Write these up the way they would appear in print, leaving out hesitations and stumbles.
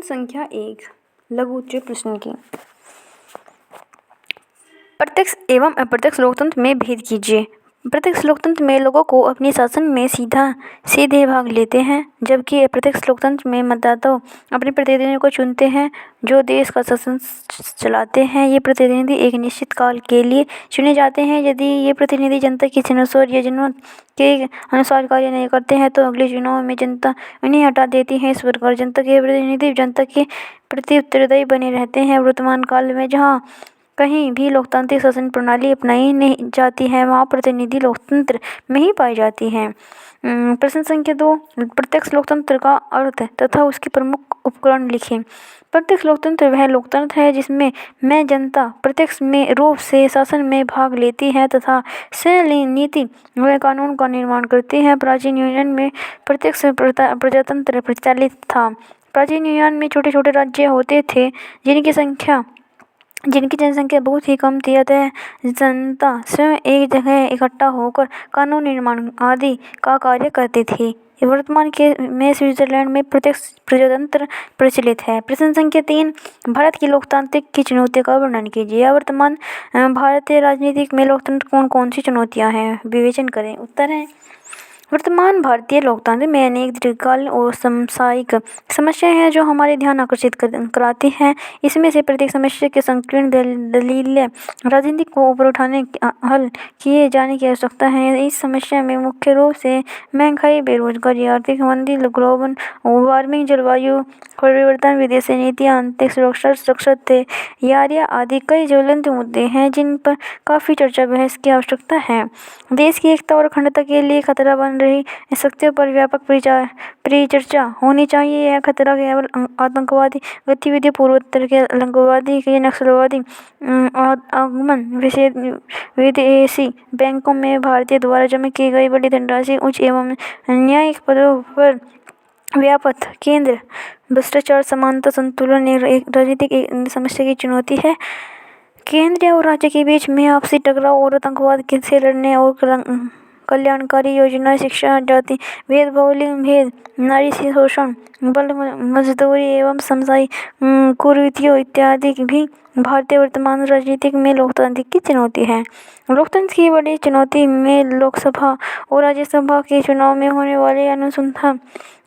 प्रश्न संख्या 1 लघु उत्तरीय प्रश्न की प्रत्यक्ष एवं अप्रत्यक्ष लोकतंत्र में भेद कीजिए। प्रत्यक्ष लोकतंत्र में लोगों को अपने शासन में सीधे भाग लेते हैं, जबकि अप्रत्यक्ष लोकतंत्र में मतदाता अपने प्रतिनिधियों को चुनते हैं जो देश का शासन चलाते हैं। ये प्रतिनिधि एक निश्चित काल के लिए चुने जाते हैं। यदि ये प्रतिनिधि जनता की सिफारिश या जरूरत के अनुसार कार्य नहीं करते हैं तो अगले चुनाव में जनता उन्हें हटा देती है। इस प्रकार जनता के प्रतिनिधि जनता के प्रति उत्तरदायी बने रहते हैं। वर्तमान काल में जहाँ कहीं भी लोकतांत्रिक शासन प्रणाली अपनाई नहीं जाती है, वहाँ प्रतिनिधि लोकतंत्र में ही पाई जाती है। प्रश्न संख्या 2 प्रत्यक्ष लोकतंत्र का अर्थ तथा उसके प्रमुख उपकरण लिखें। प्रत्यक्ष लोकतंत्र वह लोकतंत्र है जिसमें मैं जनता प्रत्यक्ष में रूप से शासन में भाग लेती है तथा स्वयं नीति व कानून का निर्माण करती है। प्राचीन यूनान में प्रत्यक्ष प्रजातंत्र प्रचलित था। प्राचीन यूनान में छोटे छोटे राज्य होते थे जिनकी जनसंख्या बहुत ही कम थी, अतः जनता स्वयं एक जगह इकट्ठा होकर कानून निर्माण आदि का कार्य करती थी। वर्तमान में स्विट्जरलैंड में प्रत्यक्ष प्रजातंत्र प्रचलित है। प्रश्न संख्या 3 भारत की लोकतांत्रिक की चुनौतियों का वर्णन कीजिए। वर्तमान भारतीय राजनीति में लोकतंत्र कौन कौन सी चुनौतियाँ हैं, विवेचन करें। उत्तर है वर्तमान भारतीय लोकतंत्र में अनेक दीर्घकालीन और समसामयिक समस्याएं हैं जो हमारे ध्यान आकर्षित कराती हैं। इसमें से प्रत्येक समस्या के संकीर्ण दलीलें राजनीति को ऊपर उठाने हल किए जाने की आवश्यकता है। इस समस्या में मुख्य रूप से महंगाई, बेरोजगारी, आर्थिक मंदी, ग्लोबल वार्मिंग, जलवायु परिवर्तन, विदेशी नीतियाँ, आंतरिक सुरक्षा, साक्षरता आदि कई ज्वलंत मुद्दे हैं जिन पर काफ़ी चर्चा बहस की आवश्यकता है। देश की एकता और अखंडता के लिए खतरा बन रही शक्तियों पर व्यापक परिचर्चा होनी चाहिए। यह खतरा केवल आतंकवादी गतिविधि, पूर्वोत्तर के आतंकवादी के नक्सलवादी आगमन, विदेशी बैंकों में भारतीय द्वारा जमा की गई बड़ी धनराशि, उच्च एवं न्यायिक पदों पर व्यापक केंद्र भ्रष्टाचार, समानता संतुलन एक राजनीतिक समस्या की चुनौती है। केंद्र और राज्य के बीच में आपसी टकराव और आतंकवाद से लड़ने और कल्याणकारी योजनाएं, शिक्षा, जाति भेदभाव, लिंग भेद, नारी शोषण, बाल मजदूरी एवं सामाजिक कुरीतियों इत्यादि भी भारतीय वर्तमान राजनीति में लोकतंत्र की चुनौती है। लोकतंत्र की बड़ी चुनौती में लोकसभा और राज्यसभा के चुनाव में होने वाले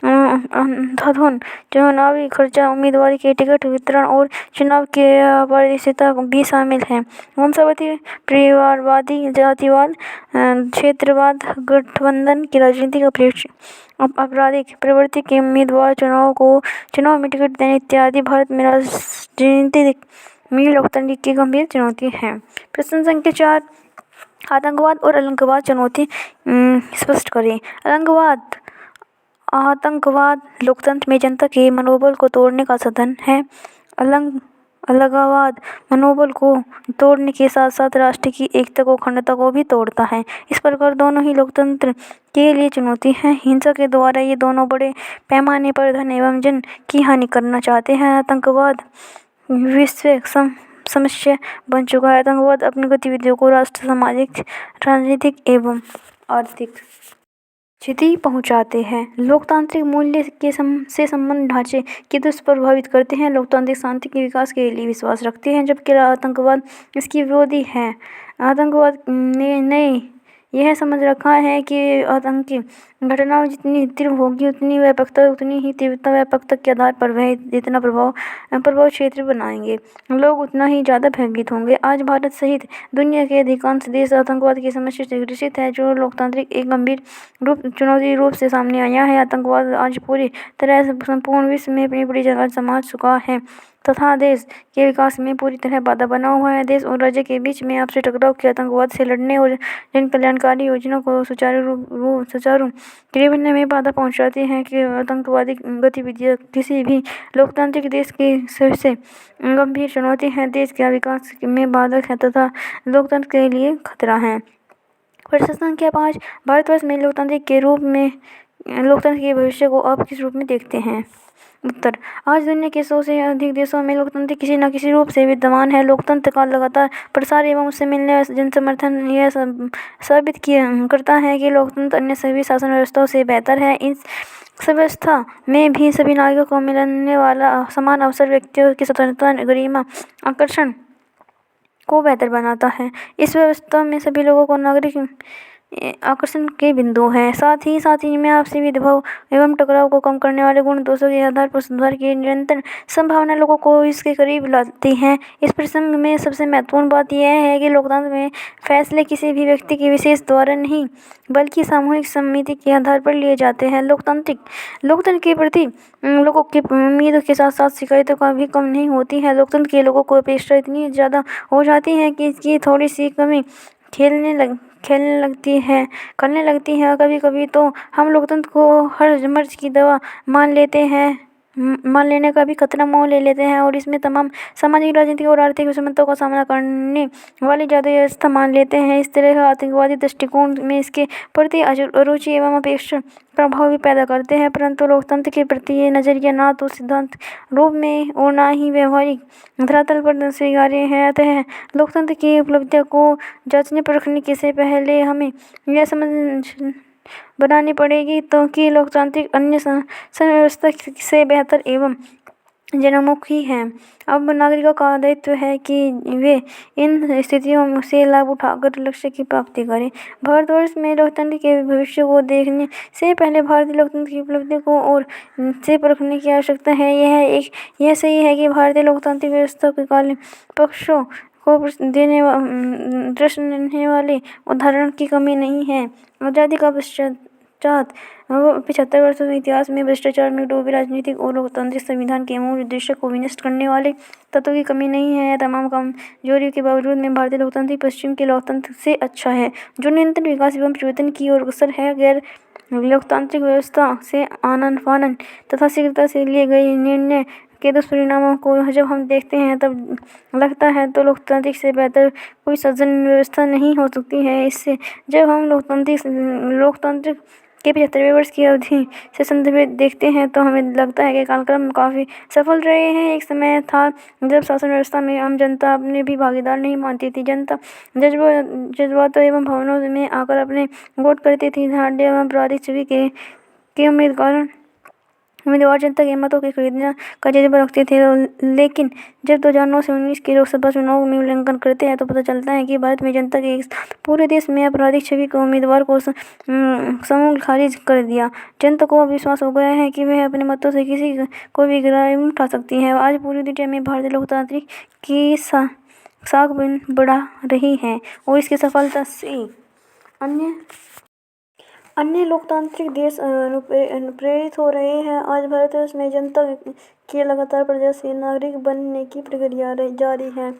अंधाधुंध चुनावी खर्चा, उम्मीदवार के टिकट वितरण और चुनाव की पारदर्शिता भी शामिल है। वंशवादी, परिवारवादी, जातिवाद, क्षेत्रवाद, गठबंधन की राजनीति का आपराधिक प्रवृत्ति के उम्मीदवार चुनाव में टिकट देने इत्यादि भारत में राजनीति में लोकतंत्र की गंभीर चुनौती है। प्रश्न संख्या 4 आतंकवाद और अलगाववाद चुनौती स्पष्ट करें। आतंकवाद लोकतंत्र में जनता के मनोबल को तोड़ने का साधन है। अलगाववाद मनोबल को तोड़ने के साथ साथ राष्ट्र की एकता को, अखंडता को भी तोड़ता है। इस प्रकार दोनों ही लोकतंत्र के लिए चुनौती है। हिंसा के द्वारा ये दोनों बड़े पैमाने पर धन एवं जन की हानि करना चाहते हैं। आतंकवाद विश्व समस्या बन चुका है। आतंकवाद अपनी गतिविधियों को राष्ट्र, सामाजिक, राजनीतिक एवं आर्थिक क्षति पहुंचाते हैं। लोकतांत्रिक मूल्य से संबंध ढांचे के दुष्प्रभावित करते हैं। लोकतांत्रिक शांति के विकास के लिए विश्वास रखते हैं, जबकि आतंकवाद इसकी विरोधी है। आतंकवाद ने यह समझ रखा है कि आतंकी घटनाएं जितनी तीव्र होगी उतनी ही तीव्रता व्यापकता के आधार पर वह जितना प्रभाव क्षेत्र बनाएंगे, लोग उतना ही ज़्यादा भयभीत होंगे। आज भारत सहित दुनिया के अधिकांश देश आतंकवाद की समस्या से ग्रसित है, जो लोकतांत्रिक एक गंभीर चुनौती रूप से सामने आया है। आतंकवाद आज पूरी तरह से संपूर्ण विश्व में अपनी बड़ी जगह जमा चुका है तथा देश के विकास में पूरी तरह बाधा बना हुआ है। देश और राज्य के बीच में आपसी टकराव के आतंकवाद से लड़ने और जन कल्याणकारी योजनाओं को सुचारू क्रियान्वयन में बाधा पहुंचाती है कि आतंकवादी गतिविधियां किसी भी लोकतांत्रिक देश की सबसे गंभीर चुनौती है, देश के विकास में बाधक है तथा लोकतंत्र के लिए खतरा है। प्रश्न संख्या 5 भारतवर्ष में लोकतंत्र के भविष्य को आप किस रूप में देखते हैं। उत्तर आज दुनिया के 100 से अधिक देशों में लोकतंत्र किसी न किसी रूप से विद्यमान है। लोकतंत्र का लगातार प्रसार एवं उससे मिलने वाला जनसमर्थन यह साबित करता है कि लोकतंत्र अन्य सभी शासन व्यवस्थाओं से बेहतर है। व्यवस्था में भी सभी नागरिकों को मिलने वाला समान अवसर व्यक्तियों की स्वतंत्रता, गरिमा, आकर्षण को बेहतर बनाता है। इस व्यवस्था में सभी लोगों को नागरिक आकर्षण के बिंदु हैं। साथ ही में आपसी भेदभाव एवं टकराव को कम करने वाले गुण दोषों के आधार पर सुधार की निरंतर संभावना लोगों को इसके करीब लाती है। इस प्रसंग में सबसे महत्वपूर्ण बात यह है कि लोकतंत्र में फैसले किसी भी व्यक्ति के विशेष द्वारा नहीं बल्कि सामूहिक सम्मति के आधार पर लिए जाते हैं। लोकतंत्र के प्रति लोगों की उम्मीदों के साथ साथ शिकायतों का भी कम नहीं होती है। लोकतंत्र के लोगों को अपेक्षा इतनी ज़्यादा हो जाती है कि इसकी थोड़ी सी कमी खलने लगती है। कभी कभी तो हम लोकतंत्र को हर मर्ज की दवा मान लेने का भी खतरा मोल ले लेते हैं और इसमें तमाम सामाजिक, राजनीतिक और आर्थिक विषमताओं का सामना करने वाली जादुई व्यवस्था मान लेते हैं। इस तरह आतंकवादी दृष्टिकोण में इसके प्रति अरुचि एवं अपेक्षा प्रभाव भी पैदा करते हैं। परंतु लोकतंत्र के प्रति ये नजरिया ना तो सिद्धांत रूप में और ना ही व्यवहारिक धरातल पर स्वीकार्य है। अतः लोकतंत्र की उपलब्धियों को जांचने परखने से पहले हमें यह समझ बनानी पड़ेगी तो कि लोकतांत्रिक अन्य शासन व्यवस्था से बेहतर एवं जनमुखी है। अब नागरिकों का दायित्व है कि वे इन स्थितियों से लाभ उठाकर लक्ष्य की प्राप्ति करें। भारतवर्ष में लोकतंत्र के भविष्य को देखने से पहले भारतीय लोकतंत्र की उपलब्धियों को और से परखने की आवश्यकता है। यह सही है कि भारतीय लोकतांत्रिक व्यवस्था के काले पक्षों को दर्शाने वाले उदाहरण की कमी नहीं है। आज़ादी का पश्चात 75 वर्षों के इतिहास में भ्रष्टाचार में डूबे राजनीतिक और लोकतांत्रिक संविधान के मूल उद्देश्य को विनष्ट करने वाले तत्वों की कमी नहीं है। तमाम कमजोरियों के बावजूद में भारतीय लोकतंत्र पश्चिम के लोकतंत्र से अच्छा है, जो निरंतर विकास एवं परिवर्तन की ओर अग्रसर है। गैर लोकतांत्रिक व्यवस्था से आनन फानन तथा शीघ्रता से लिए गए निर्णय के दुष्परिणामों को जब हम देखते हैं तब लगता है तो लोकतांत्रिक से बेहतर कोई शासन व्यवस्था नहीं हो सकती है। इससे जब हम लोकतांत्रिक के 75वें वर्ष की अवधि से संदर्भित देखते हैं तो हमें लगता है कि कार्यक्रम काफ़ी सफल रहे हैं। एक समय था जब शासन व्यवस्था में आम जनता अपने भी भागीदार नहीं मानती थी। जनता जज्बातों एवं भावनाओं में आकर अपने वोट करती थी। धांधली एवं आपराधिक छवि के उम्मीदवार जनता के मतों के खरीदने का जज्बा रखते थे। लेकिन जब 2009 से 19 के लोकसभा चुनाव में मूल्यांकन करते हैं तो पता चलता है कि भारत में जनता के पूरे देश में आपराधिक छवि को उम्मीदवार को समूल खारिज कर दिया। जनता को अब विश्वास हो गया है कि वह अपने मतों से किसी को भी गिरा उठा सकती है। आज पूरी दुनिया में भारतीय लोकतांत्रिक की साख बढ़ा रही है और इसकी सफलता से अन्य लोकतांत्रिक देश अनुप्रेरित हो रहे हैं। आज भारतवर्ष में जनता की लगातार प्रजाशील नागरिक बनने की प्रक्रिया जारी है।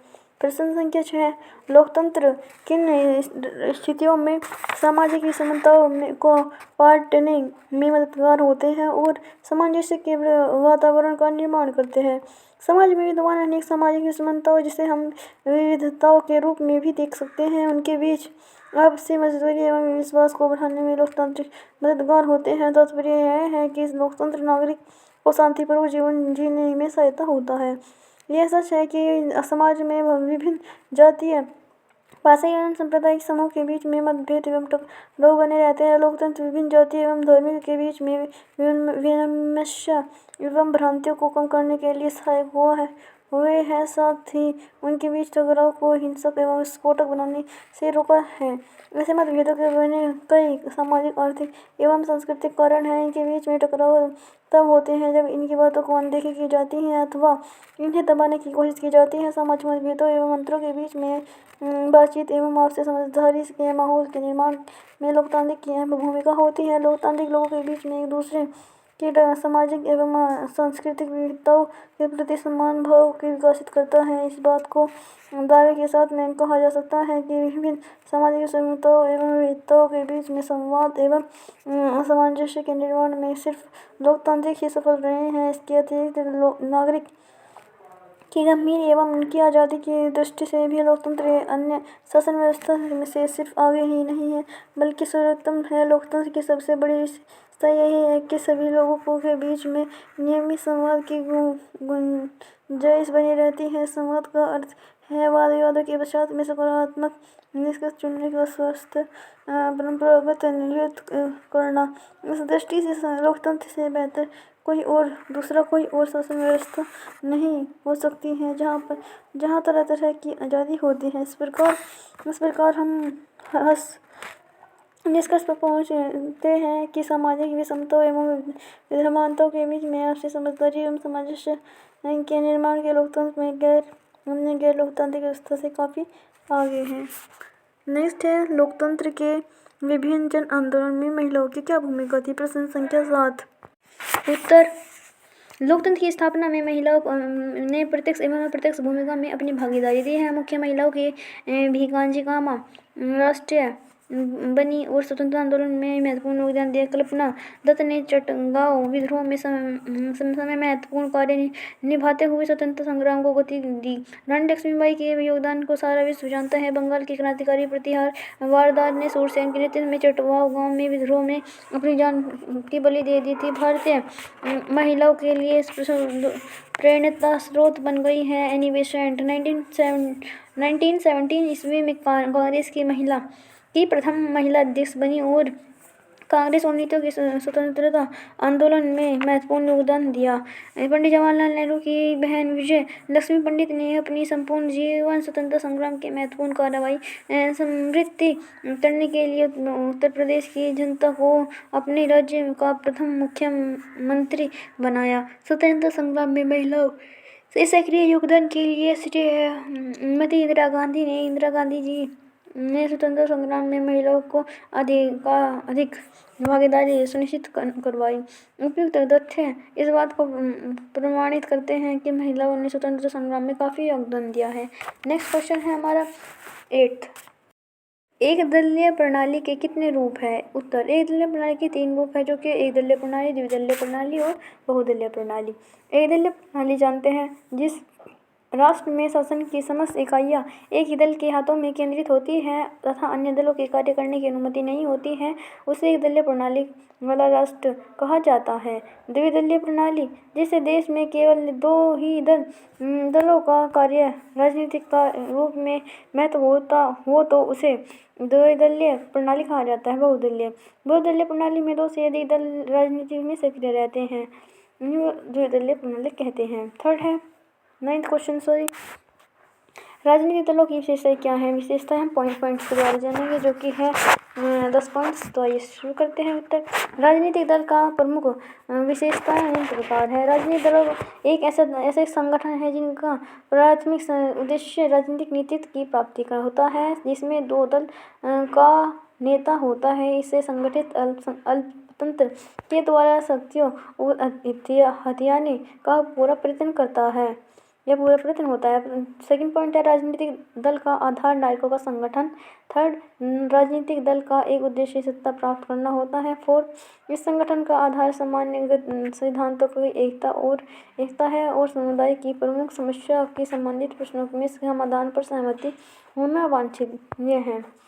प्रश्न संख्या 6, लोकतंत्र किन स्थितियों में सामाजिक विषमताओं को पाटने में मददगार होते हैं और सामंजस्य के वातावरण का निर्माण करते हैं। समाज में विद्यमान अनेक सामाजिक विषमताओं, जिसे हम विविधताओं के रूप में भी देख सकते हैं, उनके बीच आपसी मजदूरी एवं विश्वास को बढ़ाने में लोकतांत्रिक मददगार होते हैं। तात्पर्य यह है कि लोकतंत्र नागरिक को शांतिपूर्वक जीवन जीने में सहायता होता है। यह सच है कि समाज में विभिन्न जातीय, भाषाई एवं सांप्रदायिक समूह के बीच में मतभेद एवं टकराव बने रहते हैं। लोकतंत्र विभिन्न जाति एवं धर्मों के बीच में विमर्श एवं भ्रांतियों को कम करने के लिए सहायक हुए हैं, साथ ही उनके बीच टकराव को हिंसक एवं विस्फोटक बनाने से रोका है। ऐसे मतभेदों के बने कई सामाजिक, आर्थिक एवं सांस्कृतिक कारण हैं। इनके बीच में टकराव तब होते हैं जब इनकी बातों को अनदेखी की जाती है अथवा इन्हें दबाने की कोशिश की जाती है। सामाजिक मतभेदों एवं अंतरों के बीच में बातचीत एवं आपसी समझदारी के माहौल के निर्माण में लोकतांत्रिक की अहम भूमिका होती है। लोकतांत्रिक लोगों के बीच में एक दूसरे की सामाजिक एवं सांस्कृतिक विविधताओं के प्रति सम्मान भाव को विकसित करता है। इस बात को दावे के साथ में कहा जा सकता है कि विभिन्न सामाजिक विषमताओं एवं विविधताओं के बीच में संवाद एवं सामंजस्य के निर्माण में सिर्फ लोकतांत्रिक ही सफल रहे हैं। इसके अतिरिक्त नागरिक की गंभीर एवं उनकी आज़ादी की दृष्टि से भी लोकतंत्र अन्य शासन व्यवस्था से सिर्फ आगे ही नहीं है बल्कि सर्वोत्तम है। लोकतंत्र की सबसे बड़ी विशेषता यही है कि सभी लोगों के बीच में नियमित संवाद की गुंजाइश बनी रहती है। संवाद का अर्थ है वाद विवादों के पश्चात में सकारात्मक निष्कर्ष चुनने का स्वस्थ परंपरागत निर्यात करना। इस दृष्टि से लोकतंत्र से बेहतर कोई और शासन व्यवस्था नहीं हो सकती है जहाँ तरह तरह की आज़ादी होती है। इस प्रकार हम निष्कर्ष पर पहुँचते हैं कि सामाजिक विषमता एवं विद्यमानताओं के बीच में आपसी समझदारी एवं सामंजस्य के निर्माण के लोकतंत्र में गैर लोकतांत्रिक व्यवस्था से काफ़ी आगे हैं। नेक्स्ट है, लोकतंत्र के विभिन्न जन आंदोलन में महिलाओं की क्या भूमिका थी? प्रश्न संख्या 7। उत्तर, लोकतंत्र की स्थापना में महिलाओं ने प्रत्यक्ष एवं अप्रत्यक्ष भूमिका में अपनी भागीदारी दी है। मुख्य महिलाओं के भी कांजी कामा राष्ट्रीय बनी और स्वतंत्रता आंदोलन में महत्वपूर्ण योगदान दिया। कल्पना दत्त ने चटगांव विद्रोह में समय महत्वपूर्ण कार्य निभाते हुए स्वतंत्रता संग्राम को गति दी। रानी लक्ष्मीबाई के योगदान को सारा विश्व जानता है। बंगाल के क्रांतिकारी प्रतिहार वारदार ने सूरसेन के नेतृत्व में चटगांव गांव में विद्रोह में अपनी जान की बलि दे दी थी। भारतीय महिलाओं के लिए प्रेरणा स्रोत बन गई है। एनी बेसेंट 1917 ईस्वी में कांग्रेस की प्रथम महिला अध्यक्ष बनी और कांग्रेस और नीतियों के स्वतंत्रता आंदोलन में महत्वपूर्ण योगदान दिया। पंडित जवाहरलाल नेहरू की बहन विजय लक्ष्मी पंडित ने अपनी संपूर्ण जीवन स्वतंत्रता संग्राम के महत्वपूर्ण कार्रवाई समृद्धि करने के लिए उत्तर प्रदेश की जनता को अपने राज्य का प्रथम मुख्यमंत्री बनाया। स्वतंत्रता संग्राम में महिलाओं से सक्रिय योगदान के लिए श्रीमती इंदिरा गांधी जी ने स्वतंत्रता संग्राम में महिलाओं को अधिक भागीदारी सुनिश्चित करवाई। उपयुक्त तथ्य इस बात को प्रमाणित करते हैं कि महिलाओं ने स्वतंत्रता संग्राम में काफ़ी योगदान दिया है। नेक्स्ट क्वेश्चन है हमारा 8th। एक दलीय प्रणाली के कितने रूप हैं? उत्तर, एक दलीय प्रणाली के 3 रूप हैं, जो कि एक दलीय प्रणाली, द्विदलीय प्रणाली और बहुदलीय प्रणाली। एक दलीय प्रणाली जानते हैं जिस राष्ट्र में शासन की समस्त इकाइयाँ एक ही दल के हाथों में केंद्रित होती हैं तथा अन्य दलों के कार्य करने की अनुमति नहीं होती है, उसे एक दलीय प्रणाली वाला राष्ट्र कहा जाता है। द्विदलीय प्रणाली, जिसे देश में केवल 2 ही दलों का कार्य राजनीतिक का रूप में महत्व होता हो तो उसे द्विदलीय प्रणाली कहा जाता है। बहुदलीय प्रणाली में 2 से अधिक दल राजनीति में सक्रिय रहते हैं, द्विदलीय प्रणाली कहते हैं। थर्ड है 9th क्वेश्चन, राजनीतिक दलों की विशेषताएं क्या है? विशेषताएं हम पॉइंट के द्वारा जानेंगे, जो कि है 10 पॉइंट्स। तो आइए शुरू करते हैं। उत्तर, राजनीतिक दल का प्रमुख विशेषताएं इस प्रकार है। राजनीतिक दल एक ऐसा संगठन है जिनका प्राथमिक उद्देश्य राजनीतिक नेतृत्व की प्राप्ति का होता है, जिसमें 2 दल का नेता होता है। इसे संगठित अल्पतंत्र के द्वारा शक्तियों और हथियाने का पूरा प्रयत्न करता है। यह पूरा प्रयत्न होता है। सेकंड पॉइंट है, राजनीतिक दल का आधार नायकों का संगठन। थर्ड, राजनीतिक दल का एक उद्देश्य सत्ता प्राप्त करना होता है। फोर्थ, इस संगठन का आधार सामान्य सिद्धांतों की एकता है और समुदाय की प्रमुख समस्या के संबंधित प्रश्नों में समाधान पर सहमति होना वांछनीय है।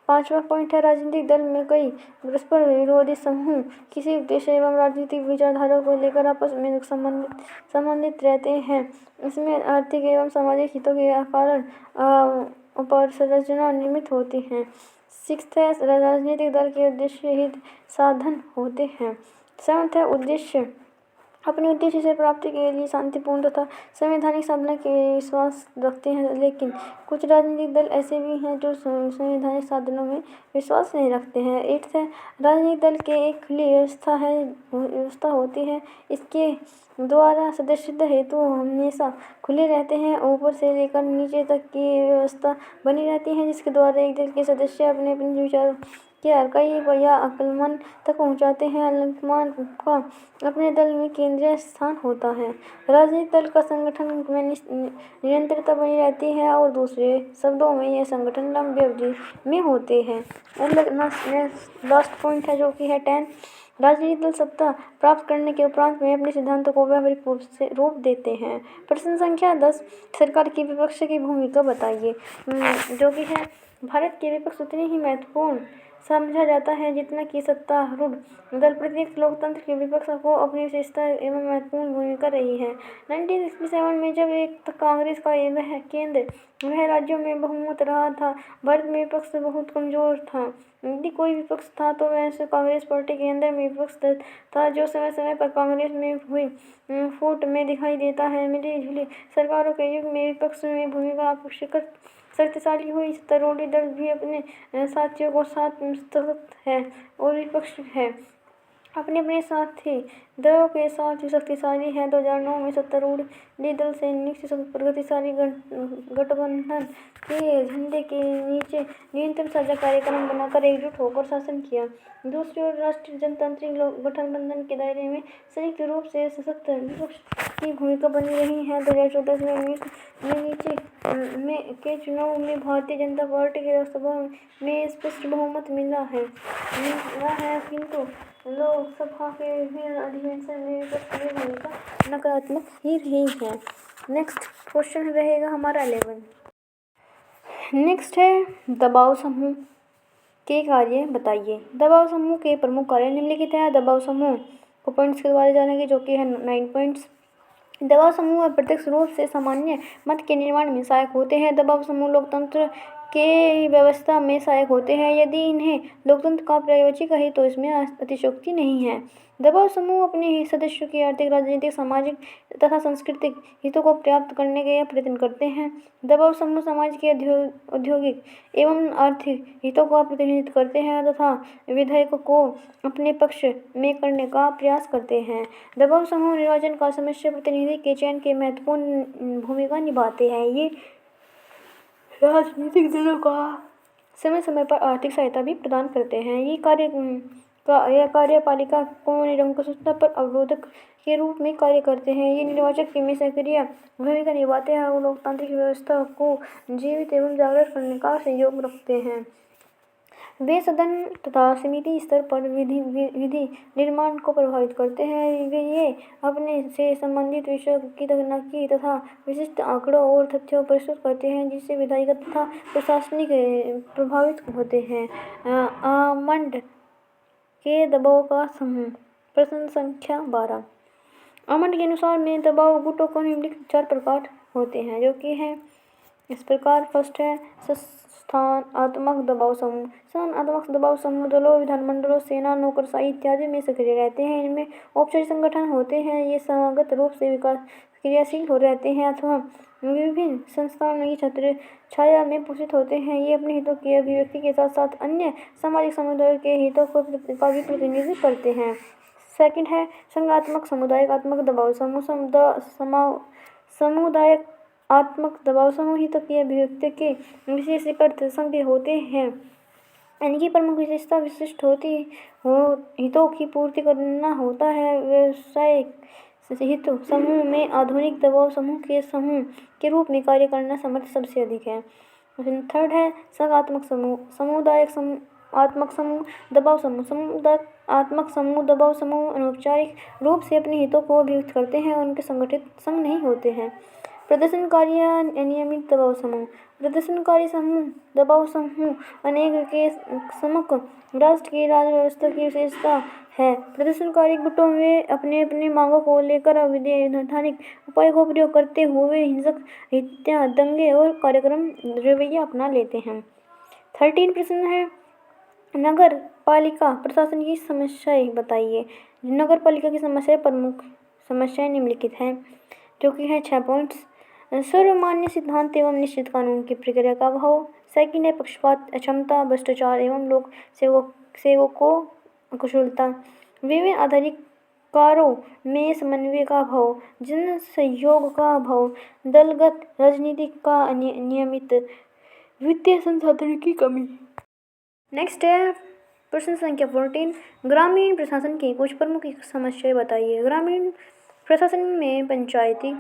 5वां पॉइंट है, राजनीतिक दल में कई परस्पर विरोधी समूह किसी उद्देश्य एवं राजनीतिक विचारधारा को लेकर आपस में संबंधित रहते हैं। इसमें आर्थिक एवं सामाजिक हितों के कारण उपसंरचना निर्मित होती है। 6th है, राजनीतिक दल के उद्देश्य हित साधन होते हैं। 7th है, उद्देश्य अपने उद्देश्य से प्राप्ति के लिए शांतिपूर्ण तथा संवैधानिक साधना के विश्वास रखते हैं, लेकिन कुछ राजनीतिक दल ऐसे भी हैं जो संवैधानिक साधनों में विश्वास नहीं रखते हैं। 8th है, राजनीतिक दल के एक खुली व्यवस्था होती है। इसके द्वारा सदस्यता हेतु हमेशा खुले रहते हैं। ऊपर से लेकर नीचे तक की व्यवस्था बनी रहती है, जिसके द्वारा एक दल के सदस्य अपने विचारों के अर्काई या अक्लमन तक पहुँचाते हैं। अल्पमन का अपने दल में केंद्रीय स्थान होता है। राजनीतिक दल का संगठन में निरंतरता बनी रहती है और दूसरे शब्दों में यह संगठन लंबी अवधि में होते हैं। लास्ट पॉइंट है, जो कि है 10, राजनीतिक दल सत्ता प्राप्त करने के उपरांत में अपने सिद्धांतों को व्यावहारिक रूप देते हैं। प्रश्न संख्या 10, सरकार की विपक्ष की भूमिका बताइए। जो कि है, भारत के विपक्ष उतने ही महत्वपूर्ण समझा जाता है जितना कि सत्तारूढ़ दल प्रत्येक लोकतंत्र के विपक्ष को अपनी विशेषता एवं महत्वपूर्ण भूमिका रही है। 1967 में जब एक तक कांग्रेस का वह केंद्र वह राज्यों में बहुमत रहा था, भारत में विपक्ष बहुत कमजोर था। यदि कोई विपक्ष था तो वह कांग्रेस पार्टी के अंदर में विपक्ष था, जो समय समय पर कांग्रेस में हुई फूट में दिखाई देता है। मिली-जुली सरकारों के युग में विपक्ष में भूमिका अपेक्षाकृत शक्तिशाली हुई। सत्तारूढ़ दल भी अपने साथियों को साथ मुस्तैद है और विपक्ष है अपने अपने साथी दलों के साथ भी शक्तिशाली है। 2009 में सत्तारूढ़ दल से निश्चित प्रगतिशाली गठबंधन के झंडे के नीचे न्यूनतम साझा कार्यक्रम बनाकर एकजुट होकर शासन किया। दूसरी ओर राष्ट्रीय जनतांत्रिक गठबंधन के दायरे में संयुक्त रूप से सशक्त विपक्ष की भूमिका बनी रही है। 2014 से 2019 के चुनाव में भारतीय जनता पार्टी के लोकसभा में स्पष्ट बहुमत मिला है, किंतु लोकसभा के विभिन्न अधिवेशन में विपक्ष की भूमिका नकारात्मक ही रही है। नेक्स्ट क्वेश्चन रहेगा हमारा 11। नेक्स्ट है दबाव समूह के कार्य बताइए। दबाव समूह के प्रमुख कार्य निम्नलिखित है। दबाव समूह को पॉइंट्स के द्वारा जानेंगे, जो कि है 9 पॉइंट्स। दबाव समूह अप्रत्यक्ष रूप से सामान्य मत के निर्माण में सहायक होते हैं। दबाव समूह लोकतंत्र के व्यवस्था में सहायक होते हैं। यदि इन्हें लोकतंत्र का पर्यायवाची कहे तो इसमें अतिशयोक्ति नहीं है। दबाव समूह अपने सदस्यों की आर्थिक, राजनीतिक, सामाजिक तथा सांस्कृतिक हितों को प्राप्त करने का प्रयत्न करते हैं। दबाव समूह समाज के औद्योगिक एवं आर्थिक हितों का प्रतिनिधित्व करते हैं तथा विधायकों को अपने पक्ष में करने का प्रयास करते हैं। दबाव समूह निर्वाचन का समस्या प्रतिनिधि के चयन के महत्वपूर्ण भूमिका निभाते हैं। ये राजनीतिक दलों का समय समय पर आर्थिक सहायता भी प्रदान करते हैं। यह कार्यपालिका को निरंकुशता पर अवरोधक के रूप में कार्य करते हैं। ये निर्वाचक में सक्रिय भूमिका निभाते हैं और लोकतांत्रिक व्यवस्था को जीवित एवं जागृत करने का सहयोग रखते हैं। वे सदन तथा समिति स्तर पर विधि निर्माण को प्रभावित करते हैं। ये अपने से संबंधित विषयों की तकनीकी तथा विशिष्ट आंकड़ों और तथ्यों प्रस्तुत करते हैं, जिससे विधायिक तथा प्रशासनिक प्रभावित होते हैं। आमंड के दबाव का समूह। प्रश्न संख्या 12। आमंड के अनुसार में दबाव गुटों को निम्नलिखित 4 प्रकार होते हैं, जो कि है इस प्रकार। फर्स्ट है संस्थानात्मक दबाव समूह। संस्थानात्मक दबाव समूह दलों, विधानमंडलों, सेना, नौकरशाही इत्यादि में सक्रिय रहते हैं। इनमें औपचारिक संगठन होते हैं। ये संघगत रूप से विकास क्रियाशील हो रहते हैं अथवा विभिन्न संस्थानों की छत्र छाया में पोषित होते हैं। ये अपने हितों की अभिव्यक्ति के साथ साथ अन्य सामाजिक समुदायों के हितों का भी प्रतिनिधित्व करते हैं। सेकंड है संघात्मक समुदायात्मक दबाव समूह। समुदाय आत्मक दबाव समूह हितों की अभिव्यक्ति के विशेष अर्थ संघ होते हैं। इनकी प्रमुख विशेषता विशिष्ट हितों की पूर्ति करना होता है। व्यवसायिक हित समूह में आधुनिक दबाव समूह के रूप में कार्य करना समर्थ सबसे अधिक है। थर्ड है संघात्मक समूह। समुदाय आत्मक समूह दबाव समूह। समुदाय आत्मक समूह दबाव समूह अनौपचारिक रूप से अपने हितों को अभिव्यक्त करते हैं और उनके संगठित संघ नहीं होते हैं। प्रदर्शनकारी अनियमित दबाव समूह। प्रदर्शनकारी समूह दबाव समूह अनेक के समक राष्ट्र की राज व्यवस्था की विशेषता है। प्रदर्शनकारी गुटों में अपने मांगों को लेकर अवैधानिक उपायों का प्रयोग करते हुए हिंसक हत्या, दंगे और कार्यक्रम रवैया अपना लेते हैं। 13 प्रश्न है नगर पालिका प्रशासन की समस्याएं बताइए। नगर पालिका की समस्याएं, प्रमुख समस्याएं निम्नलिखित हैं, जो कि है 6 पॉइंट्स। सर्वमान्य सिद्धांत एवं निश्चित कानून की प्रक्रिया का अभाव। सेकंड है पक्षपात, अक्षमता, भ्रष्टाचार एवं लोक सेवकों कुशलता। विभिन्न अधिकारों में समन्वय का अभाव, जन सहयोग का अभाव, दलगत राजनीति का नियमित, वित्तीय संसाधन की कमी। नेक्स्ट है प्रश्न संख्या 14। ग्रामीण प्रशासन की कुछ प्रमुख समस्याएं बताइए। ग्रामीण प्रशासन में पंचायती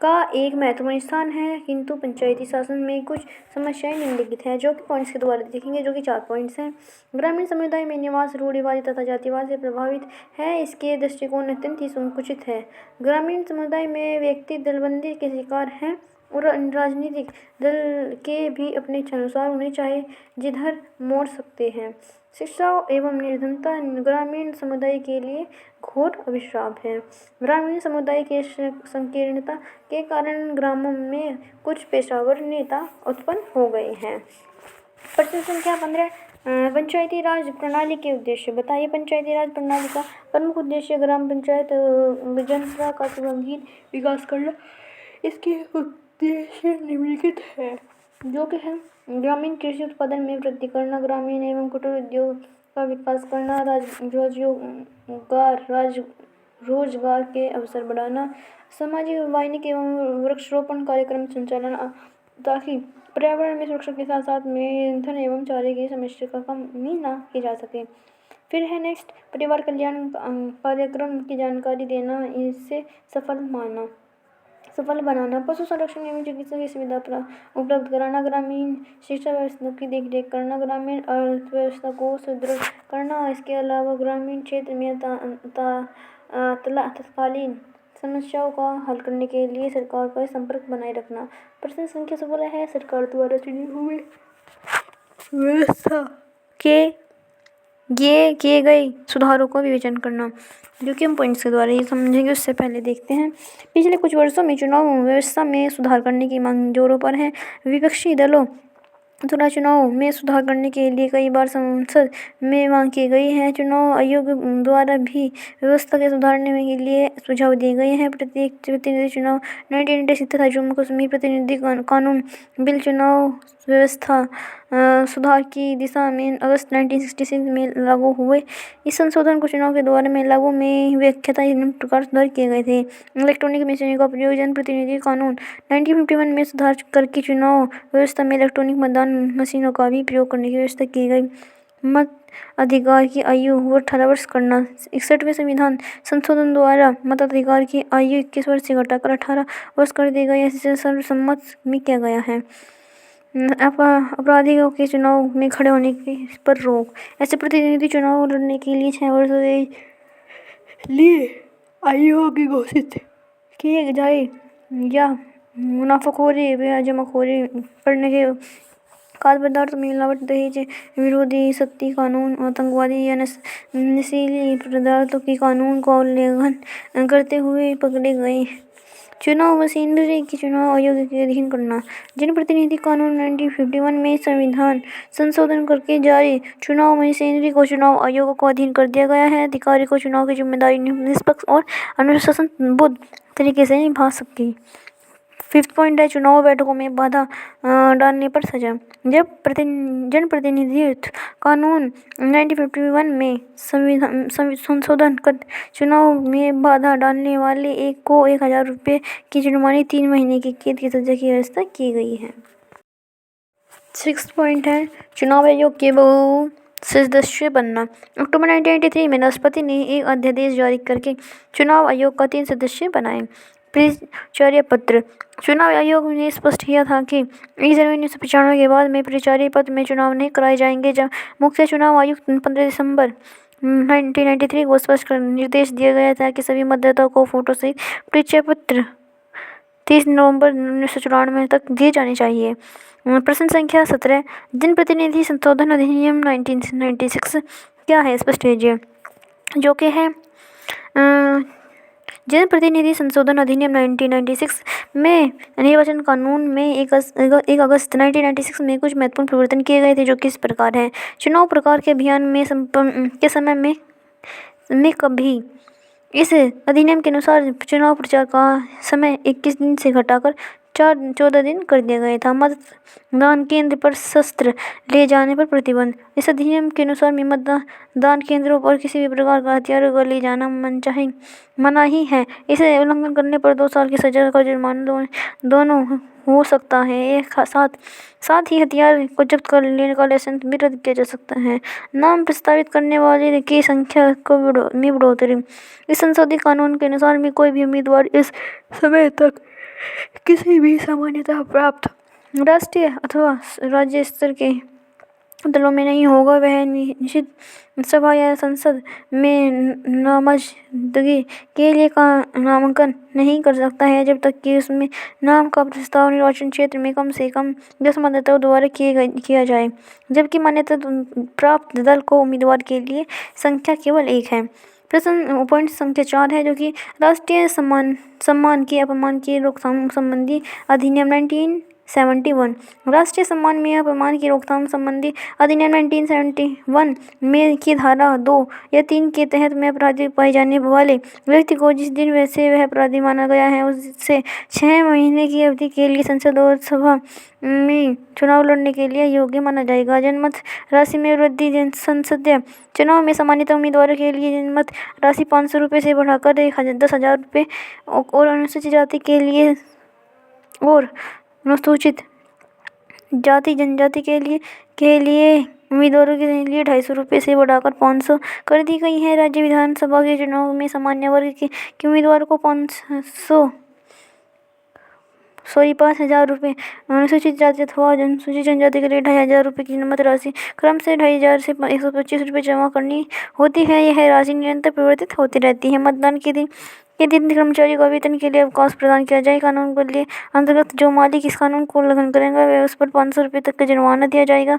का एक महत्वपूर्ण स्थान है, किंतु पंचायती शासन में कुछ समस्याएं निम्नलिखित हैं, जो कि पॉइंट्स के द्वारा देखेंगे, जो कि 4 पॉइंट्स हैं। ग्रामीण समुदाय में निवास रूढ़िवादी तथा जातिवाद से प्रभावित है। इसके दृष्टिकोण अत्यंत ही संकुचित है। ग्रामीण समुदाय में व्यक्ति दलबंदी के शिकार हैं। और राजनीतिक दल के भी अपने अनुसार होने चाहिए, जिधर मोड़ सकते हैं। शिक्षा एवं निर्धनता ग्रामीण समुदाय के लिए घोर अभिशाप है। ग्रामीण समुदाय के संकीर्णता के कारण ग्रामों में कुछ पेशावर नेता उत्पन्न हो गए हैं। प्रश्न संख्या 15, पंचायती राज प्रणाली के उद्देश्य बताइए। पंचायती राज प्रणाली का प्रमुख उद्देश्य ग्राम पंचायत जनता का सर्वांगीण विकास करना। इसके उद्देश्य निम्नलिखित है, जो कि है ग्रामीण कृषि उत्पादन में वृद्धि करना, ग्रामीण एवं कुटीर उद्योग का विकास करना, रोजगार के अवसर बढ़ाना, सामाजिक वैज्ञानिक एवं वृक्षारोपण कार्यक्रम संचालन, ताकि पर्यावरण में सुरक्षा के साथ साथ में ईंधन एवं चारे की समस्या का कमी न की जा सके। फिर है नेक्स्ट, परिवार कल्याण कार्यक्रम की जानकारी देना, इसे सफल बनाना, पशु संरक्षण एवं चिकित्सा की सुविधा उपलब्ध कराना, ग्रामीण शिक्षा व्यवस्था की देखरेख करना, ग्रामीण अर्थव्यवस्था को सुदृढ़ करना। इसके अलावा ग्रामीण क्षेत्र में तत्कालीन समस्याओं का हल करने के लिए सरकार का संपर्क बनाए रखना। प्रश्न संख्या 16 है, सरकार द्वारा चुनी हुई व्यवस्था के किए गए सुधारों का विवेचन करना, जो कि हम पॉइंट्स के द्वारा ये समझेंगे। उससे पहले देखते हैं, पिछले कुछ वर्षों में चुनाव व्यवस्था में सुधार करने की मांग जोरों पर है। विपक्षी दलों द्वारा चुनाव में सुधार करने के लिए कई बार संसद में मांग की गई है। चुनाव आयोग द्वारा भी व्यवस्था के सुधारने के लिए सुझाव दिए गए हैं। प्रत्येक प्रतिनिधि चुनाव 1996 तथा जम्मू कश्मीर प्रतिनिधि कानून बिल चुनाव व्यवस्था सुधार की दिशा में अगस्त 1966 में लागू हुए। इस संशोधन को चुनाव के दौरान में लागू में व्याख्याता निम्न प्रकार सुधार किए गए थे। इलेक्ट्रॉनिक मशीनों का प्रयोग, जनप्रतिनिधि कानून 1951 में सुधार करके चुनाव व्यवस्था में इलेक्ट्रॉनिक मतदान मशीनों का भी प्रयोग करने की व्यवस्था की गई। मत अधिकार की आयु 18 वर्ष करना, 61वें संविधान संशोधन द्वारा मताधिकार की आयु 21 वर्ष से घटाकर 18 वर्ष कर दी गई। इसे सर्वसम्मत में किया गया है। अपराधियों के चुनाव में खड़े होने पर रोक, ऐसे प्रतिनिधि चुनाव लड़ने के लिए 6 वर्ष के लिए आयु की घोषित किए जाए या मुनाफाखोरी या जमाखोरी करने के खाद्य पदार्थ, मिलावट, दहेज विरोधी सख्ती कानून, आतंकवादी या नशीली पदार्थों की कानून का उल्लंघन करते हुए पकड़े गए। चुनाव मशीनरी की चुनाव आयोग के अधीन करना, जनप्रतिनिधि कानून 1951 में संविधान संशोधन करके जारी चुनाव मशीनरी को चुनाव आयोग को अधीन कर दिया गया है। अधिकारी को चुनाव की जिम्मेदारी निष्पक्ष और अनुशासनबद्ध तरीके से निभा सके। 5th पॉइंट है, चुनाव बैठकों में बाधा डालने पर सजा। जब जनप्रतिनिधित्व कानून 1951 में संशोधन कर चुनाव में बाधा डालने वाले एक को 1000 रुपये की जुर्माने, 3 महीने की कैद की सजा की व्यवस्था की गई है। 6th पॉइंट है, चुनाव आयोग के बहु सदस्य बनना। अक्टूबर 1983 में राष्ट्रपति ने एक अध्यादेश जारी करके चुनाव आयोग का 3 सदस्य बनाए। परिचर्या पत्र, चुनाव आयोग ने स्पष्ट किया था कि 1 जनवरी 1995 के बाद में परिचर्या पत्र में चुनाव नहीं कराए जाएंगे। जब मुख्य चुनाव आयुक्त 15 दिसंबर 1993 को स्पष्ट निर्देश दिया गया था कि सभी मतदाताओं को फोटो सहित परिचय पत्र 30 नवंबर 1994 तक दिए जाने चाहिए। प्रश्न संख्या 17, जनप्रतिनिधि संशोधन अधिनियम 1996 क्या है, स्पष्ट कीजिए। जो कि है जनप्रतिनिधि संशोधन अधिनियम 1996 में निर्वाचन कानून में 1 अगस्त 1996 में कुछ महत्वपूर्ण परिवर्तन किए गए थे, जो कि इस प्रकार है। चुनाव प्रचार के अभियान में के समय में कभी इस अधिनियम के अनुसार चुनाव प्रचार का समय 21 दिन से घटाकर 14 दिन कर दिया गया था। मतदान केंद्र पर शस्त्र ले जाने पर प्रतिबंध, इस अधिनियम के अनुसार मतदान केंद्रों पर किसी भी प्रकार का हथियार का ले जाना मनाही है। इसे उल्लंघन करने पर 2 साल की सजा का जुर्माना दोनों हो सकता है। साथ ही हथियार को जब्त कर लेने का लाइसेंस भी रद्द किया जा सकता है। नाम प्रस्तावित करने वाले की संख्या में बढ़ोतरी, इस संशोधित कानून के अनुसार भी कोई भी उम्मीदवार इस समय तक किसी भी मान्यता प्राप्त राष्ट्रीय अथवा राज्य स्तर के दलों में नहीं होगा, वह निश्चित सभा या संसद में नामजदगी के लिए नामांकन नहीं कर सकता है जब तक कि उसमें नाम का प्रस्ताव निर्वाचन क्षेत्र में कम से कम 10 मतदाताओं द्वारा किया जाए, जबकि मान्यता प्राप्त दल को उम्मीदवार के लिए संख्या केवल 1 है। प्रश्न पॉइंट संख्या 4 है, जो कि राष्ट्रीय सम्मान के अपमान की रोकथाम संबंधी अधिनियम 1971। राष्ट्रीय सम्मान में अपमान की रोकथाम संबंधी अधिनियम 1971 में की धारा 2 या 3 के तहत में अपराधी पाए जाने वाले व्यक्ति को जिस दिन वैसे वह अपराधी माना गया है उससे 6 महीने की अवधि के लिए संसद और सभा में चुनाव लड़ने के लिए योग्य माना जाएगा। जनमत राशि में वृद्धि। संसदीय चुनाव में सामान्यतः उम्मीदवारों के लिए जनमत राशि 500 रुपये से बढ़ाकर 10,000 रुपये और अनुसूचित जाति के लिए और अनुसूचित जाति जनजाति के लिए उम्मीदवारों के लिए 250 रुपये से बढ़ाकर 500 कर दी गई है। राज्य विधानसभा के चुनाव में सामान्य वर्ग के उम्मीदवारों को 5,000 रुपये, अनुसूचित जाति अथवा अनुसूचित जनजाति के लिए 2,500 रुपये की जनमत राशि क्रम से 2,500 से 125 रुपये जमा करनी होती है। यह राशि निरंतर परिवर्तित होती रहती है। मतदान के दिन कर्मचारी को वेतन के लिए अवकाश प्रदान किया जाए। कानून के लिए अंतर्गत जो मालिक इस कानून को उल्लंघन करेगा वह उस पर 500 रुपये तक का जुर्माना दिया जाएगा।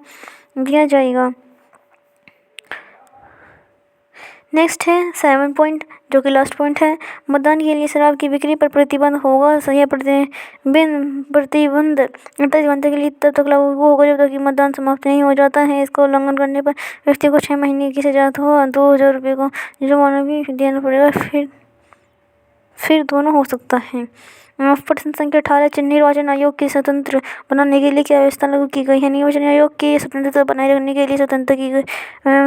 नेक्स्ट है 7 पॉइंट, जो कि लास्ट पॉइंट है। मतदान के लिए शराब की बिक्री पर प्रतिबंध होगा। यह प्रतिबंध 48 घंटे के लिए तब तक लागू होगा जब तक कि मतदान समाप्त नहीं हो जाता है। इसका उल्लंघन करने पर व्यक्ति को 6 महीने की सजा अथवा 2,000 रुपये का जुर्माना भी देना पड़ेगा। फिर दोनों हो सकता है। प्रश्न संख्या 18, निर्वाचन आयोग के स्वतंत्र बनाने के लिए क्या व्यवस्था लागू की गई है? निर्वाचन आयोग की स्वतंत्रता बनाए रखने के लिए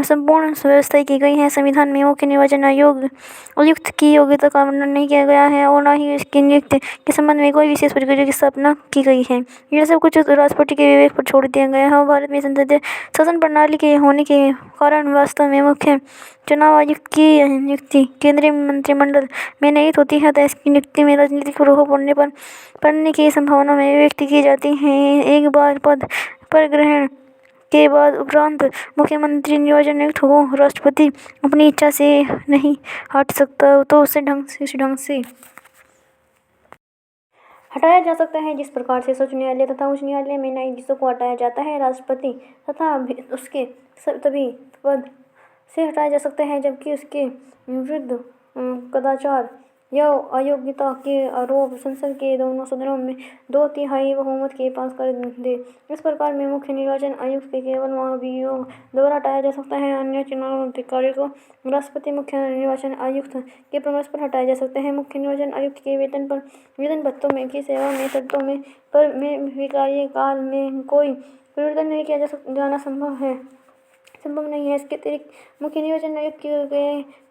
संपूर्ण व्यवस्थाएं की गई है। संविधान में मुख्य निर्वाचन आयुक्त की योग्यता का वर्णन नहीं किया गया है और न ही इसकी नियुक्ति के संबंध में कोई विशेष प्रक्रिया की स्थापना की गई है। यह सब कुछ राष्ट्रपति के विवेक पर छोड़ दिया गया है। भारत में संसदीय शासन प्रणाली के होने के कारण वास्तव में मुख्य चुनाव आयुक्त की नियुक्ति केंद्रीय मंत्रिमंडल में नियुक्त होती है, अतः इसकी नियुक्ति में राजनीतिक प्रभाव पड़ने की संभावना में व्यक्त की जाती है। एक बार पद पर ग्रहण के बाद उपरांत मुख्यमंत्री निर्वाचन आयुक्त हो, राष्ट्रपति अपनी इच्छा से नहीं हट सकता तो उसे ढंग से हटाया जा सकता है। जिस प्रकार से सर्वोच्च न्यायालय तथा उच्च न्यायालय में न्यायाधीशों को हटाया जाता है, राष्ट्रपति तथा उसके तभी पद से हटाया जा सकता है जबकि उसके विरुद्ध कदाचार या अयोग्यता के आरोप संसद के दोनों सदनों में 2/3 बहुमत के पास कर दे। इस प्रकार में मुख्य निर्वाचन आयुक्त के केवल महाभियोग द्वारा हटाया जा सकता है। अन्य चुनाव अधिकारियों को राष्ट्रपति मुख्य निर्वाचन आयुक्त के परामर्श पर हटाया जा सकता है। मुख्य निर्वाचन आयुक्त के वेतन भत्तों में की सेवा में शर्तों में कार्यकाल में कोई परिवर्तन नहीं किया जाना संभव नहीं है। इसके अतिरिक्त मुख्य निर्वाचन आयुक्त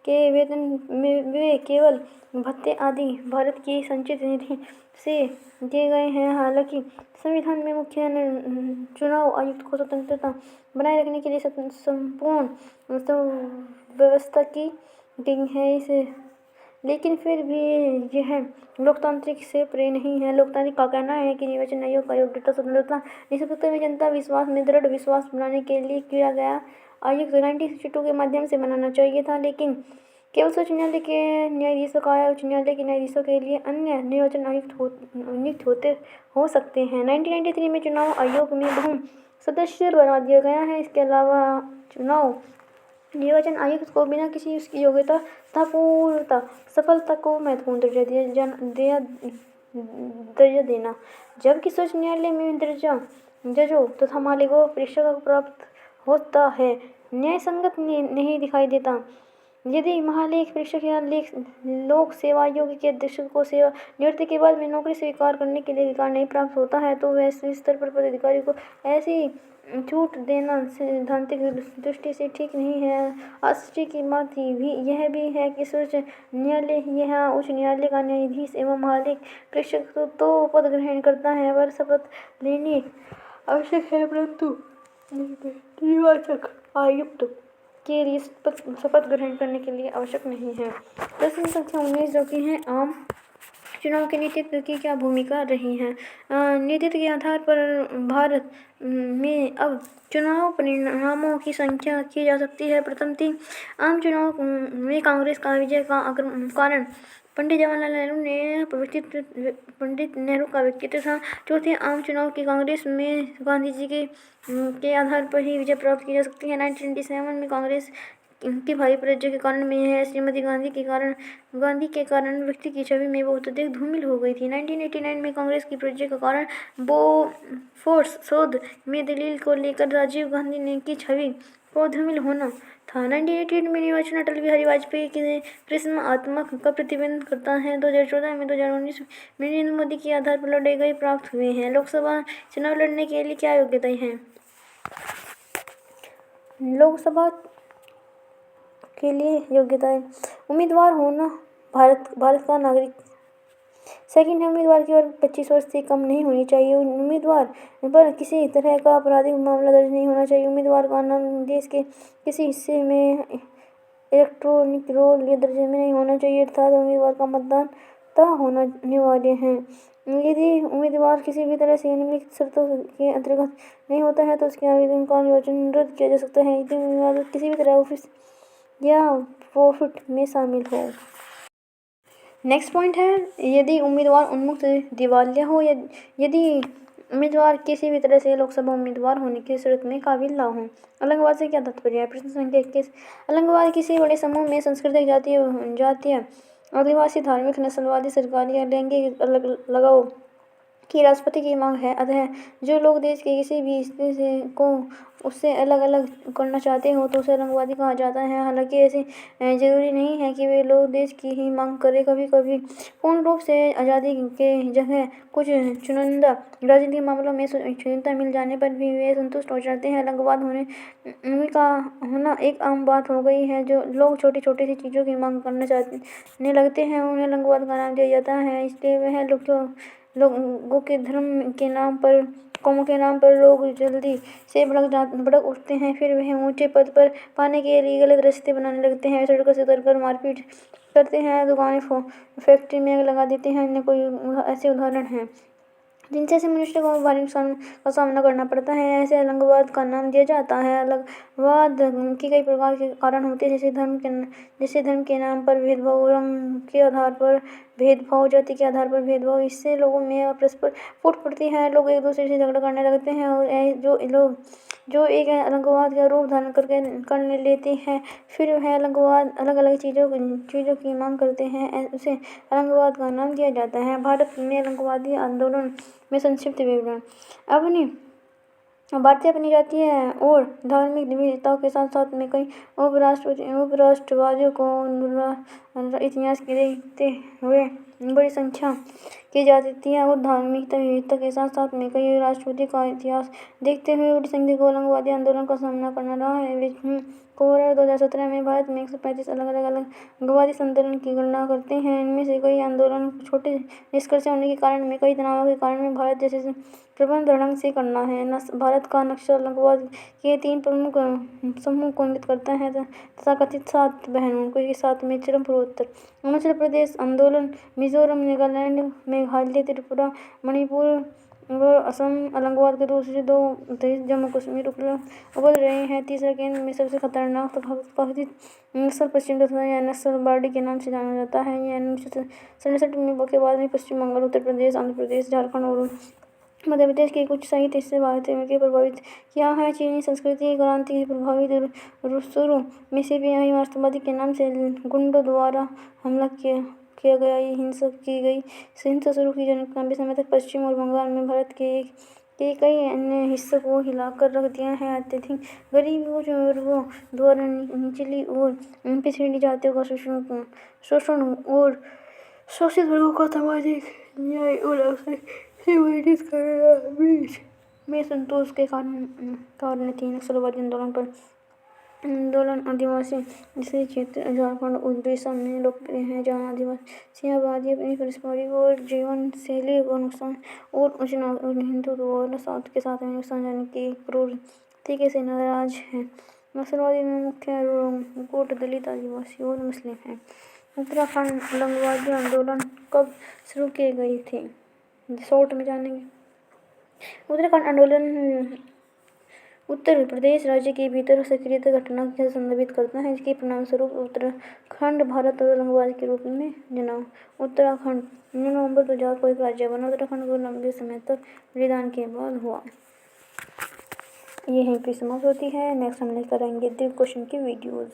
के वेतन में वे केवल भत्ते आदि भारत की संचित निधि से दिए गए हैं। हालांकि संविधान में मुख्य चुनाव आयुक्त को स्वतंत्रता बनाए रखने के लिए संपूर्ण व्यवस्था की गई है, लेकिन फिर भी यह लोकतांत्रिक से परे नहीं है। लोकतांत्रिक का कहना है कि निर्वाचन आयोग का योग्यता, स्वतंत्रता, निष्पक्षता में जनता विश्वास में दृढ़ विश्वास बनाने के लिए किया गया आयुक्त 1962 के माध्यम से बनाना चाहिए था, लेकिन केवल सर्वोच्च न्यायालय के न्यायाधीशों का या उच्च न्यायालय के न्यायाधीशों के लिए अन्य निर्वाचन आयुक्त नियुक्त हो सकते हैं। 1993 में चुनाव आयोग में बहु सदस्य बना दिया गया है। इसके अलावा चुनाव निर्वाचन आयुक्त को बिना किसी उसकी योग्यता तथा पूर्णता सफलता को महत्वपूर्ण दर्जा देना, जबकि सर्वोच्च न्यायालय में दर्जा जजों तथा मालिकों परीक्षा प्राप्त होता है न्याय संगत नहीं दिखाई देता। यदि महालेख परीक्षक या लोक सेवा आयोग के अध्यक्ष को सेवा निवृत्ति के बाद में नौकरी स्वीकार करने के लिए अधिकार नहीं प्राप्त होता है तो वैश्विक स्तर पर पदाधिकारी को ऐसी छूट देना सैद्धांतिक दृष्टि से ठीक नहीं है। आश्चर्य की बात यह भी है कि सर्वोच्च न्यायालय या उच्च न्यायालय का न्यायाधीश एवं महालेख परीक्षक तो पद ग्रहण करता है पर शपथ लेनी आवश्यक है, परंतु निर्वाचक आयुक्त के लिए शपथ ग्रहण करने के लिए आवश्यक नहीं है। प्रश्न संख्या 19, जो कि है आम चुनाव के नेतृत्व की क्या भूमिका रही है? नेतृत्व के आधार पर भारत में अब चुनाव परिणामों की संख्या की जा सकती है। प्रथम थी आम चुनाव में कांग्रेस का विजय का कारण पंडित जवाहरलाल नेहरू का व्यक्तित्व था। चौथे आम चुनाव की कांग्रेस में गांधी जी के आधार पर ही विजय प्राप्त की जा सकती है। 1997 में कांग्रेस के भारी पराजय के कारण में है श्रीमती गांधी के कारण व्यक्ति की छवि में बहुत अधिक धूमिल हो गई थी। 1989 में कांग्रेस की पराजय के कारण बोफोर्स सौदे में दलील को लेकर राजीव गांधी ने की छवि को धूमिल होना था। 1988 में निर्वाचन अटल बिहारी वाजपेयी के प्रश्नात्मक का प्रतिबिंब करता है। 2014 में 2019 में नरेंद्र मोदी के आधार पर लड़े गए प्राप्त हुए हैं। लोकसभा चुनाव लड़ने के लिए क्या योग्यताएं हैं? लोकसभा के लिए योग्यताएं: उम्मीदवार होना, भारत का नागरिक। सेकंड है उम्मीदवार की उम्र 25 वर्ष से कम नहीं होनी चाहिए। उम्मीदवार पर किसी तरह का आपराधिक मामला दर्ज नहीं होना चाहिए। उम्मीदवार का नाम देश के किसी हिस्से में इलेक्टोरल रोल या दर्ज में नहीं होना चाहिए, अर्थात उम्मीदवार का मतदाता होना अनिवार्य है। यदि उम्मीदवार किसी भी तरह से निम्नलिखित शर्तों के अंतर्गत नहीं होता है तो उसके आवेदन का निर्वाचन रद्द किया जा सकता है। यदि उम्मीदवार किसी भी तरह ऑफिस या प्रॉफिट में शामिल हो। नेक्स्ट पॉइंट है यदि उम्मीदवार उन्मुक्त दिवालिया हो, यदि उम्मीदवार किसी भी तरह से लोकसभा उम्मीदवार होने की शर्त में काबिल ना हो। अलगाववाद से क्या तात्पर्य है? प्रश्न संख्या 21। अलगाववाद किसी बड़े समूह में सांस्कृतिक, जातीय, आदिवासी, धार्मिक, नस्लवादी, सरकारी या लैंगिक अलगाव की राष्ट्रपति की मांग है। अतः जो लोग देश के किसी भी हिस्से को उससे अलग करना चाहते हो तो उसे अलगाववादी कहा जाता है। हालांकि ऐसे जरूरी नहीं है कि वे लोग देश की ही मांग करें। कभी कभी पूर्ण रूप से आज़ादी के जगह कुछ चुनिंदा राजनीतिक मामलों में स्वाधीनता मिल जाने पर भी वे संतुष्ट हो जाते हैं। अलगाववाद होना एक आम बात हो गई है। जो लोग छोटी छोटी सी चीज़ों की मांग करने लगते हैं उन्हें अलगाववाद का नाम दिया जाता है। इसलिए वह लोगों के धर्म के नाम पर, कौम के नाम पर लोग जल्दी से भड़क उठते हैं। फिर वह ऊंचे पद पर पाने के लिए गलत रास्ते बनाने लगते हैं। सड़कों से उतरकर मारपीट करते हैं, दुकानें फैक्ट्री में आग लगा देते हैं। अन्य कोई ऐसे उदाहरण हैं जिनसे ऐसे मनुष्य को भारी नुकसान का सामना करना पड़ता है। ऐसे अलगाववाद का नाम दिया जाता है। अलगाववाद के कई प्रकार के कारण होते हैं, जैसे धर्म के नाम पर भेदभाव, रंग के आधार पर भेदभाव, जाति के आधार पर भेदभाव। इससे लोगों में परस्पर फूट पड़ती है, लोग एक दूसरे से झगड़ा करने लगते हैं और जो एक अलगाववाद का रूप धारण करने लेते हैं, फिर वह अलग अलग चीज़ों की मांग करते हैं, उसे अलगाववाद का नाम दिया जाता है। भारत में अलगाववादी आंदोलन में संक्षिप्त विवरण। भारतीय अपनी जातीय और धार्मिक विविधताओं के साथ साथ में कई उपराष्ट्रवादियों को इतिहास के देखते हुए बड़ी संख्या की जातीय और धार्मिक विविधता के साथ साथ में कई राष्ट्रवादी का इतिहास देखते हुए बड़ी संख्या को अलगाववादी आंदोलन का सामना करना रहा है। कोवलर 2017 में भारत में 135 अलग अलगाववादी आंदोलन की गणना करते हैं। इनमें से कई आंदोलन छोटे निष्कर्ष होने के कारण में, कई तनावों के कारण में भारत जैसे प्रबंध ढंग से करना है। भारत का नक्शा अलगाववाद के 3 प्रमुख समूह को इंगित करता है तथा कथित 7 बहनों के साथ में चरम पूर्वोत्तर। अरुणाचल प्रदेश आंदोलन, मिजोरम, नागालैंड, मेघालय, त्रिपुरा, मणिपुर और असम अलगाववाद के दूसरे 2 देश जम्मू कश्मीर उबल रहे हैं। तीसरा केंद्र में सबसे खतरनाक कथित नक्सल पश्चिम तथा या नक्सलबाड़ी के नाम से जाना जाता है। यह 1967 में के बाद में पश्चिम बंगाल, उत्तर प्रदेश, आंध्र प्रदेश, झारखंड और मध्य प्रदेश के कुछ साहित्य से भारतीय के प्रभावित किया है। चीनी संस्कृति क्रांति से प्रभावित शुरू में से भी यही मार्क्सवादी के नाम से गुंडों द्वारा हमला किया गया, हिंसा की गई। हिंसा शुरू की जो लंबे समय तक पश्चिम और बंगाल में भारत के कई अन्य हिस्सों को हिलाकर रख दिया है। अत्यधिक गरीबी वर्गों द्वारा निचली और पिछड़ी जातियों का शोषण और शोषित वर्गों का सामाजिक न्याय और अवसर से वंचित करना बीच में संतोष के कारण थी। नक्सलवादी आंदोलन आदिवासी जैसे क्षेत्र झारखंड और उड़ीसा में लोकप्रिय है, जहाँ आदिवासी आबादी अपनी पारंपरिक और जीवन शैली को नुकसान और हिंदू साथ के साथ में नुकसान जाने की क्रूर तरीके से नाराज है। नक्सलवादी में मुख्य गुट दलित, आदिवासी और मुस्लिम हैं। उत्तराखंड अलगाववादी आंदोलन कब शुरू किए गई थी? शॉर्ट में जानेंगे। उत्तराखंड आंदोलन उत्तर प्रदेश राज्य के भीतर सक्रिय घटना को संदर्भित करता है, जिसके परिणामस्वरूप उत्तराखंड भारत और अलगाववाद के रूप में जन्मा। उत्तराखंड 9 नवंबर 2000 को एक राज्य बना। उत्तराखंड को लंबे समय तक बलिदान के बाद हुआ। ये है कि समाप्त होती है। नेक्स्ट हम करेंगे 3 क्वेश्चन की वीडियोज़।